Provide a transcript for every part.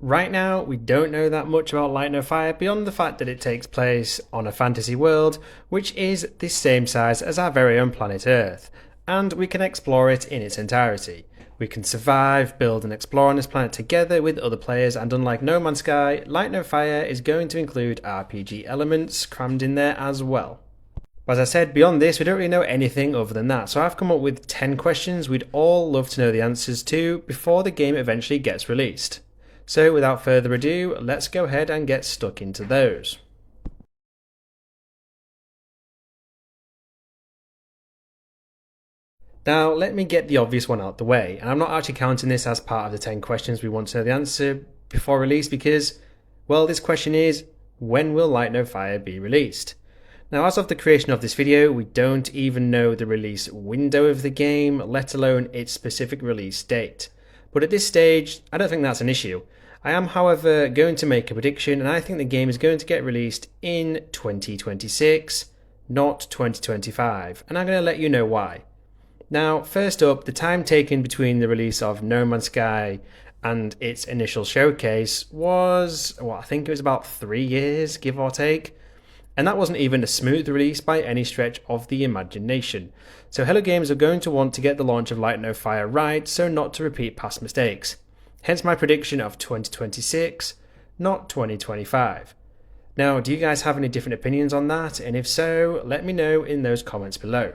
Right now, we don't know that much about Light No Fire beyond the fact that it takes place on a fantasy world, which is the same size as our very own planet Earth, and we can explore it in its entirety. We can survive, build, and explore on this planet together with other players, and unlike No Man's Sky, Light No Fire is going to include RPG elements crammed in there as well. As I said, beyond this, we don't really know anything other than that, so I've come up with 10 questions we'd all love to know the answers to before the game eventually gets released. So without further ado, let's go ahead and get stuck into those. Now, let me get the obvious one out the way, and I'm not actually counting this as part of the 10 questions we want to know the answer before release because, well, this question is, when will Light No Fire be released? Now, as of the creation of this video, we don't even know the release window of the game, let alone its specific release date. But at this stage, I don't think that's an issue. I am, however, going to make a prediction, and I think the game is going to get released in 2026, not 2025, and I'm going to let you know why. Now, first up, the time taken between the release of No Man's Sky and its initial showcase was, well, I think it was about 3 years, give or take. And that wasn't even a smooth release by any stretch of the imagination. So Hello Games are going to want to get the launch of Light No Fire right, so not to repeat past mistakes. Hence my prediction of 2026, not 2025. Now, do you guys have any different opinions on that? And if so, let me know in those comments below.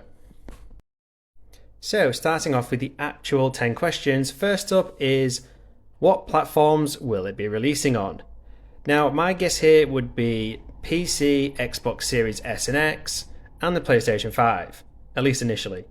So, starting off with the actual 10 questions, first up is, what platforms will it be releasing on? Now, my guess here would be PC, Xbox Series S and X, and the PlayStation 5, at least initially.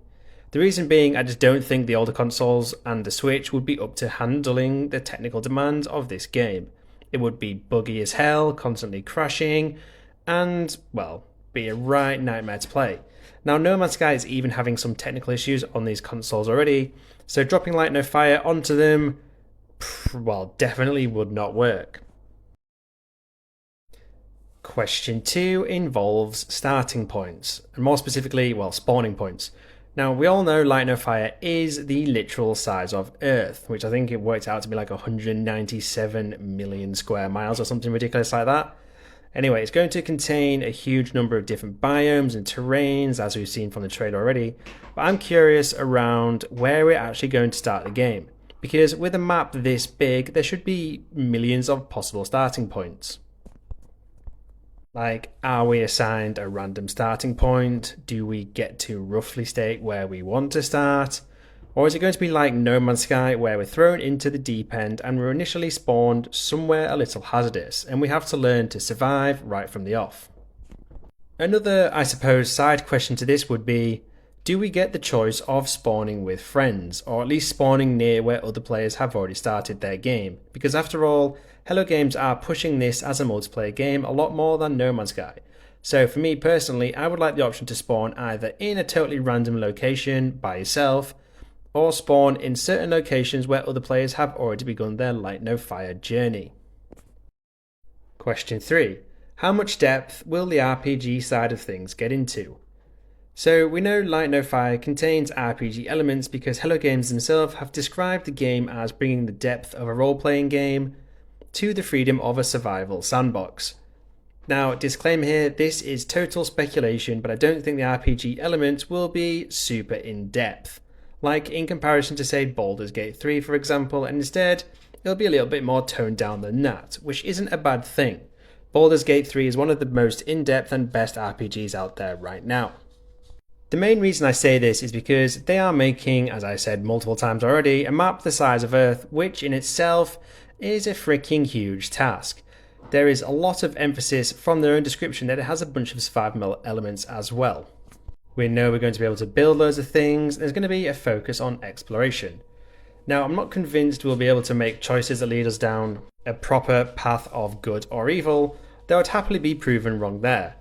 The reason being, I just don't think the older consoles and the Switch would be up to handling the technical demands of this game. It would be buggy as hell, constantly crashing, and, well, be a right nightmare to play. Now, No Man's Sky is even having some technical issues on these consoles already, so dropping Light No Fire onto them, well, definitely would not work. Question 2 involves starting points, and more specifically, well, spawning points. Now, we all know Light No Fire is the literal size of Earth, which I think it worked out to be like 197 million square miles or something ridiculous like that. Anyway, it's going to contain a huge number of different biomes and terrains, as we've seen from the trailer already, but I'm curious around where we're actually going to start the game, because with a map this big, there should be millions of possible starting points. Like, are we assigned a random starting point? Do we get to roughly state where we want to start? Or is it going to be like No Man's Sky, where we're thrown into the deep end and we're initially spawned somewhere a little hazardous, and we have to learn to survive right from the off? Another, I suppose, side question to this would be, do we get the choice of spawning with friends, or at least spawning near where other players have already started their game? Because after all, Hello Games are pushing this as a multiplayer game a lot more than No Man's Sky. So for me personally, I would like the option to spawn either in a totally random location by yourself, or spawn in certain locations where other players have already begun their Light No Fire journey. Question 3. How much depth will the RPG side of things get into? So we know Light No Fire contains RPG elements because Hello Games themselves have described the game as bringing the depth of a role-playing game to the freedom of a survival sandbox. Now, disclaimer here, this is total speculation, but I don't think the RPG elements will be super in-depth, like in comparison to say Baldur's Gate 3 for example, and instead it'll be a little bit more toned down than that, which isn't a bad thing. Baldur's Gate 3 is one of the most in-depth and best RPGs out there right now. The main reason I say this is because they are making, as I said multiple times already, a map the size of Earth, which in itself is a freaking huge task. There is a lot of emphasis from their own description that it has a bunch of survival elements as well. We know we're going to be able to build loads of things, and there's going to be a focus on exploration. Now, I'm not convinced we'll be able to make choices that lead us down a proper path of good or evil, though I'd happily be proven wrong there.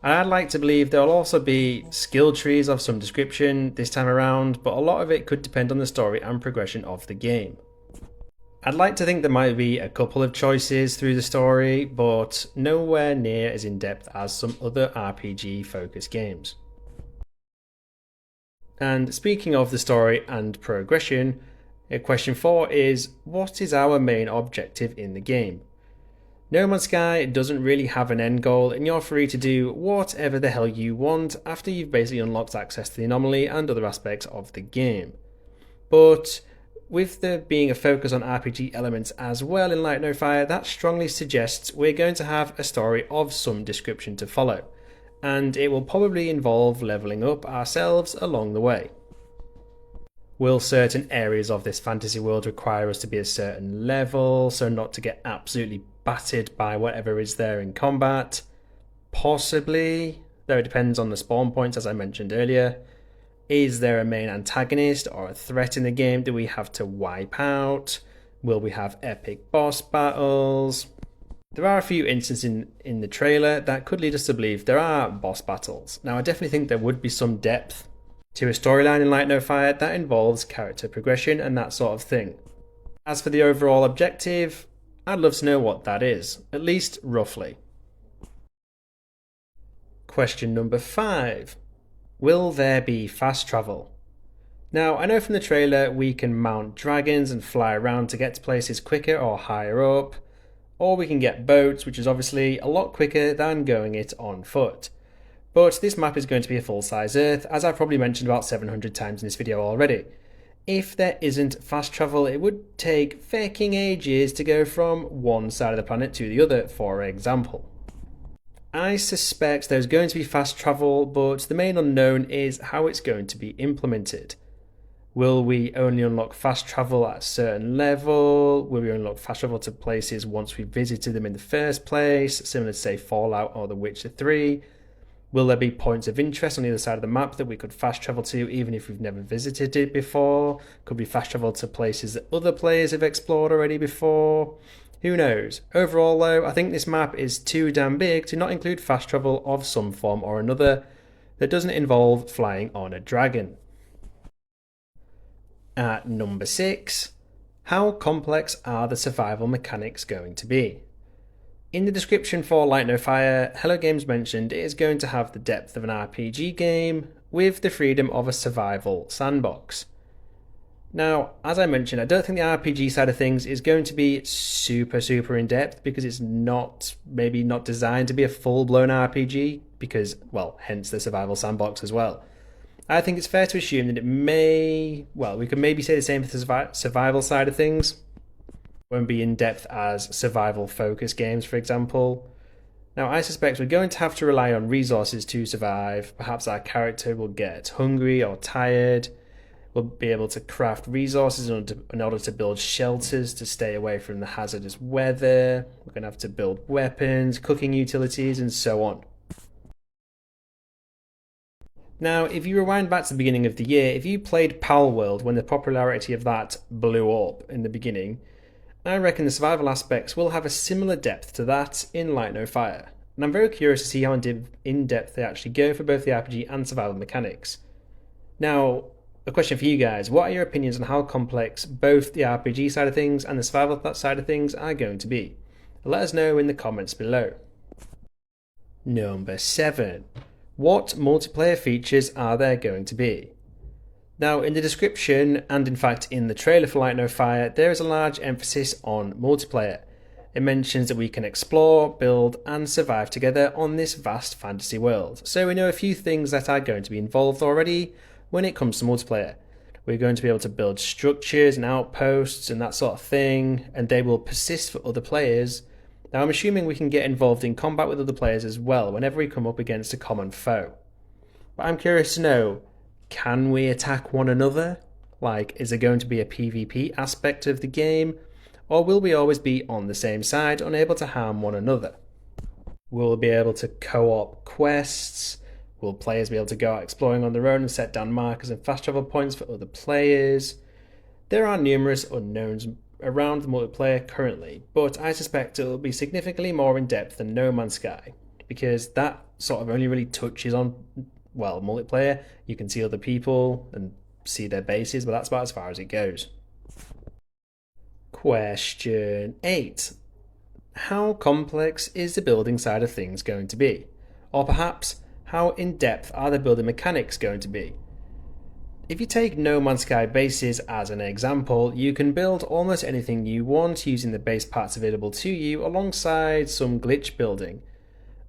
And I'd like to believe there will also be skill trees of some description this time around, but a lot of it could depend on the story and progression of the game. I'd like to think there might be a couple of choices through the story, but nowhere near as in-depth as some other RPG-focused games. And speaking of the story and progression, Question 4 is, what is our main objective in the game? No Man's Sky doesn't really have an end goal, and you're free to do whatever the hell you want after you've basically unlocked access to the anomaly and other aspects of the game. But with there being a focus on RPG elements as well in Light No Fire, that strongly suggests we're going to have a story of some description to follow, and it will probably involve leveling up ourselves along the way. Will certain areas of this fantasy world require us to be a certain level, so not to get absolutely battered by whatever is there in combat? Possibly, though it depends on the spawn points as I mentioned earlier. Is there a main antagonist or a threat in the game that we have to wipe out? Will we have epic boss battles? There are a few instances in the trailer that could lead us to believe there are boss battles. Now I definitely think there would be some depth to a storyline in Light No Fire that involves character progression and that sort of thing. As for the overall objective, I'd love to know what that is, at least roughly. Question number 5. Will there be fast travel? Now, I know from the trailer we can mount dragons and fly around to get to places quicker or higher up, or we can get boats, which is obviously a lot quicker than going it on foot. But this map is going to be a full-size Earth, as I've probably mentioned about 700 times in this video already. If there isn't fast travel, it would take fucking ages to go from one side of the planet to the other, for example. I suspect there's going to be fast travel, but the main unknown is how it's going to be implemented. Will we only unlock fast travel at a certain level? Will we unlock fast travel to places once we've visited them in the first place, similar to say Fallout or The Witcher 3? Will there be points of interest on the other side of the map that we could fast travel to even if we've never visited it before? Could we fast travel to places that other players have explored already before? Who knows? Overall though, I think this map is too damn big to not include fast travel of some form or another that doesn't involve flying on a dragon. At number 6, how complex are the survival mechanics going to be? In the description for Light No Fire, Hello Games mentioned it is going to have the depth of an RPG game with the freedom of a survival sandbox. Now, as I mentioned, I don't think the RPG side of things is going to be super in depth because it's maybe not designed to be a full-blown RPG because, well, hence the survival sandbox as well. I think it's fair to assume that we could maybe say the same for the survival side of things. Won't be in depth as survival focused games, for example. Now, I suspect we're going to have to rely on resources to survive. Perhaps our character will get hungry or tired. We'll be able to craft resources in order to build shelters to stay away from the hazardous weather. We're going to have to build weapons, cooking utilities, and so on. Now, if you rewind back to the beginning of the year, if you played Palworld when the popularity of that blew up in the beginning, I reckon the survival aspects will have a similar depth to that in Light No Fire. And I'm very curious to see how in depth they actually go for both the RPG and survival mechanics. Now, a question for you guys, what are your opinions on how complex both the RPG side of things and the survival side of things are going to be? Let us know in the comments below. Number 7. What multiplayer features are there going to be? Now, in the description, and in fact in the trailer for Light No Fire, there is a large emphasis on multiplayer. It mentions that we can explore, build, and survive together on this vast fantasy world. So we know a few things that are going to be involved already when it comes to multiplayer. We're going to be able to build structures and outposts and that sort of thing, and they will persist for other players. Now, I'm assuming we can get involved in combat with other players as well whenever we come up against a common foe. But I'm curious to know, can we attack one another? Like, is there going to be a PvP aspect of the game? Or will we always be on the same side, unable to harm one another? Will we be able to co-op quests? Will players be able to go out exploring on their own and set down markers and fast travel points for other players? There are numerous unknowns around the multiplayer currently, but I suspect it will be significantly more in depth than No Man's Sky, because that sort of only really touches on, well, multiplayer. You can see other people and see their bases, but that's about as far as it goes. Question 8. How complex is the building side of things going to be? Or perhaps, how in-depth are the building mechanics going to be? If you take No Man's Sky bases as an example, you can build almost anything you want using the base parts available to you alongside some glitch building.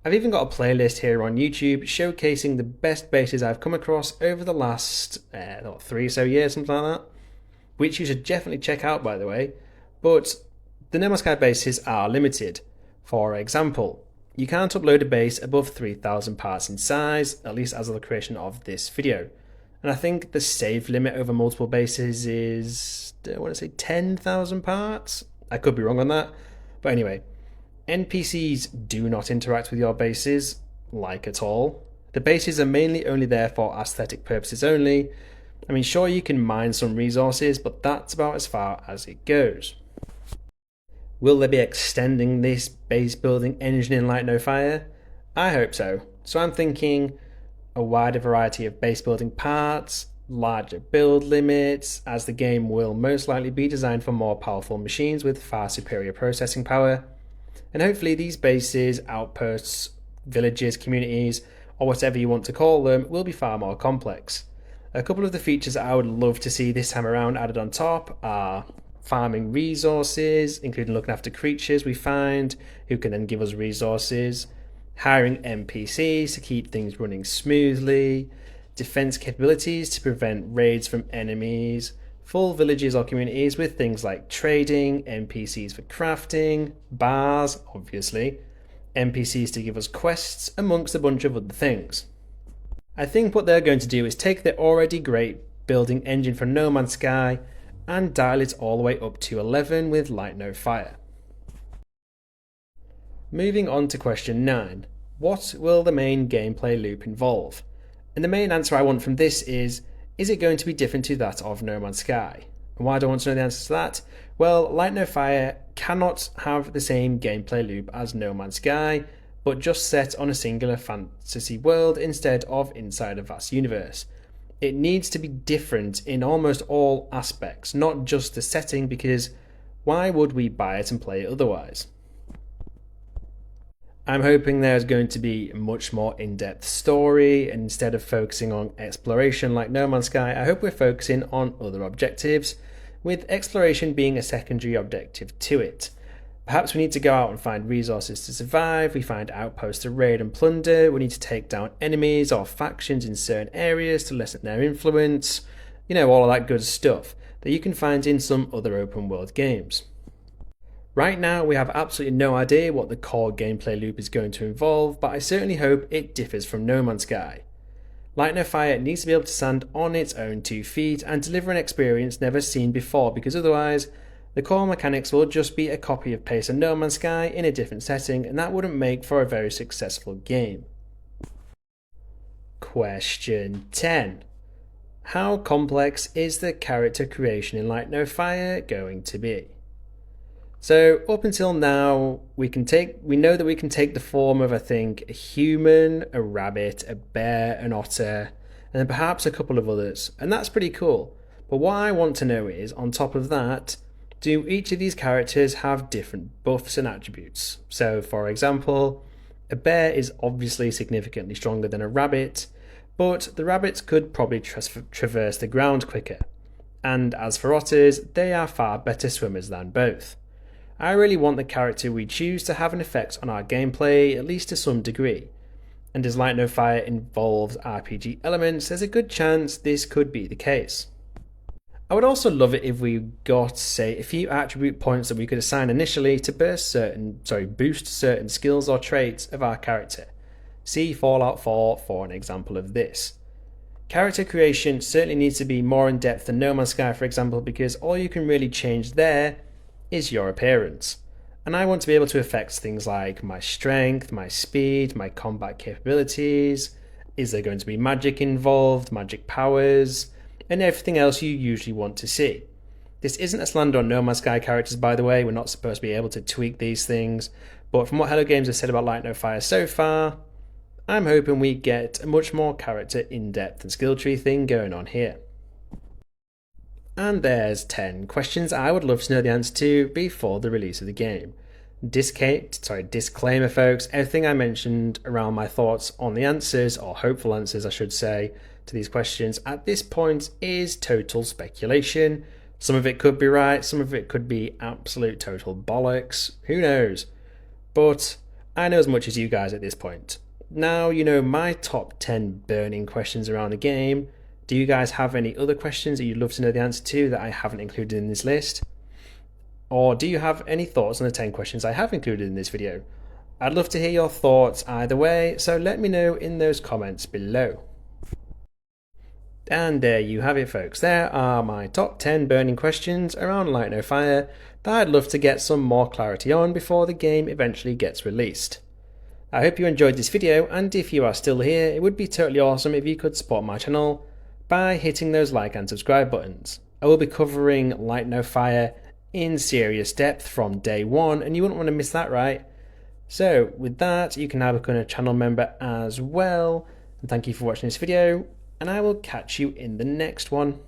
I've even got a playlist here on YouTube showcasing the best bases I've come across over the last 3 or so years, something like that, which you should definitely check out, by the way. But the No Man's Sky bases are limited. For example, you can't upload a base above 3,000 parts in size, at least as of the creation of this video. And I think the save limit over multiple bases is, I want to say 10,000 parts? I could be wrong on that. But anyway, NPCs do not interact with your bases, like at all. The bases are mainly only there for aesthetic purposes only. I mean, sure, you can mine some resources, but that's about as far as it goes. Will they be extending this base building engine in Light No Fire? I hope so. So I'm thinking a wider variety of base building parts, larger build limits, as the game will most likely be designed for more powerful machines with far superior processing power. And hopefully these bases, outposts, villages, communities, or whatever you want to call them, will be far more complex. A couple of the features I would love to see this time around added on top are farming resources, including looking after creatures we find, who can then give us resources, hiring NPCs to keep things running smoothly, defense capabilities to prevent raids from enemies, full villages or communities with things like trading, NPCs for crafting, bars, obviously, NPCs to give us quests, amongst a bunch of other things. I think what they're going to do is take the already great building engine from No Man's Sky and dial it all the way up to 11 with Light No Fire. Moving on to question 9. What will the main gameplay loop involve? And the main answer I want from this is it going to be different to that of No Man's Sky? And why do I want to know the answer to that? Well, Light No Fire cannot have the same gameplay loop as No Man's Sky, but just set on a singular fantasy world instead of inside a vast universe. It needs to be different in almost all aspects, not just the setting, because why would we buy it and play it otherwise? I'm hoping there's going to be a much more in-depth story, and instead of focusing on exploration like No Man's Sky, I hope we're focusing on other objectives, with exploration being a secondary objective to it. Perhaps we need to go out and find resources to survive, we find outposts to raid and plunder, we need to take down enemies or factions in certain areas to lessen their influence, all of that good stuff that you can find in some other open world games. Right now we have absolutely no idea what the core gameplay loop is going to involve, but I certainly hope it differs from No Man's Sky. Light No Fire needs to be able to stand on its own 2 feet and deliver an experience never seen before, because otherwise the core mechanics will just be a copy of paste of No Man's Sky in a different setting, and that wouldn't make for a very successful game. Question 10. How complex is the character creation in Light No Fire going to be? So up until now, we know that we can take the form of, I think, a human, a rabbit, a bear, an otter, and then perhaps a couple of others, and that's pretty cool. But what I want to know is, on top of that, do each of these characters have different buffs and attributes? So, for example, a bear is obviously significantly stronger than a rabbit, but the rabbits could probably traverse the ground quicker. And as for otters, they are far better swimmers than both. I really want the character we choose to have an effect on our gameplay, at least to some degree. And as Light No Fire involves RPG elements, there's a good chance this could be the case. I would also love it if we got, say, a few attribute points that we could assign initially to boost certain skills or traits of our character. See Fallout 4 for an example of this. Character creation certainly needs to be more in depth than No Man's Sky, for example, because all you can really change there is your appearance. And I want to be able to affect things like my strength, my speed, my combat capabilities, is there going to be magic involved, magic powers, and everything else you usually want to see. This isn't a slander on No Man's Sky characters, by the way, we're not supposed to be able to tweak these things, but from what Hello Games have said about Light No Fire so far, I'm hoping we get a much more character in-depth and skill tree thing going on here. And there's 10 questions I would love to know the answer to before the release of the game. Disclaimer folks, everything I mentioned around my thoughts on the answers, or hopeful answers I should say, to these questions at this point is total speculation. Some of it could be right, some of it could be absolute total bollocks, who knows? But I know as much as you guys at this point. Now you know my top 10 burning questions around the game. Do you guys have any other questions that you'd love to know the answer to that I haven't included in this list? Or do you have any thoughts on the 10 questions I have included in this video? I'd love to hear your thoughts either way, so let me know in those comments below. And there you have it, folks. There are my top 10 burning questions around Light No Fire that I'd love to get some more clarity on before the game eventually gets released. I hope you enjoyed this video, and if you are still here, it would be totally awesome if you could support my channel by hitting those like and subscribe buttons. I will be covering Light No Fire in serious depth from day one, and you wouldn't want to miss that, right? So with that, you can now become a channel member as well. And thank you for watching this video, and I will catch you in the next one.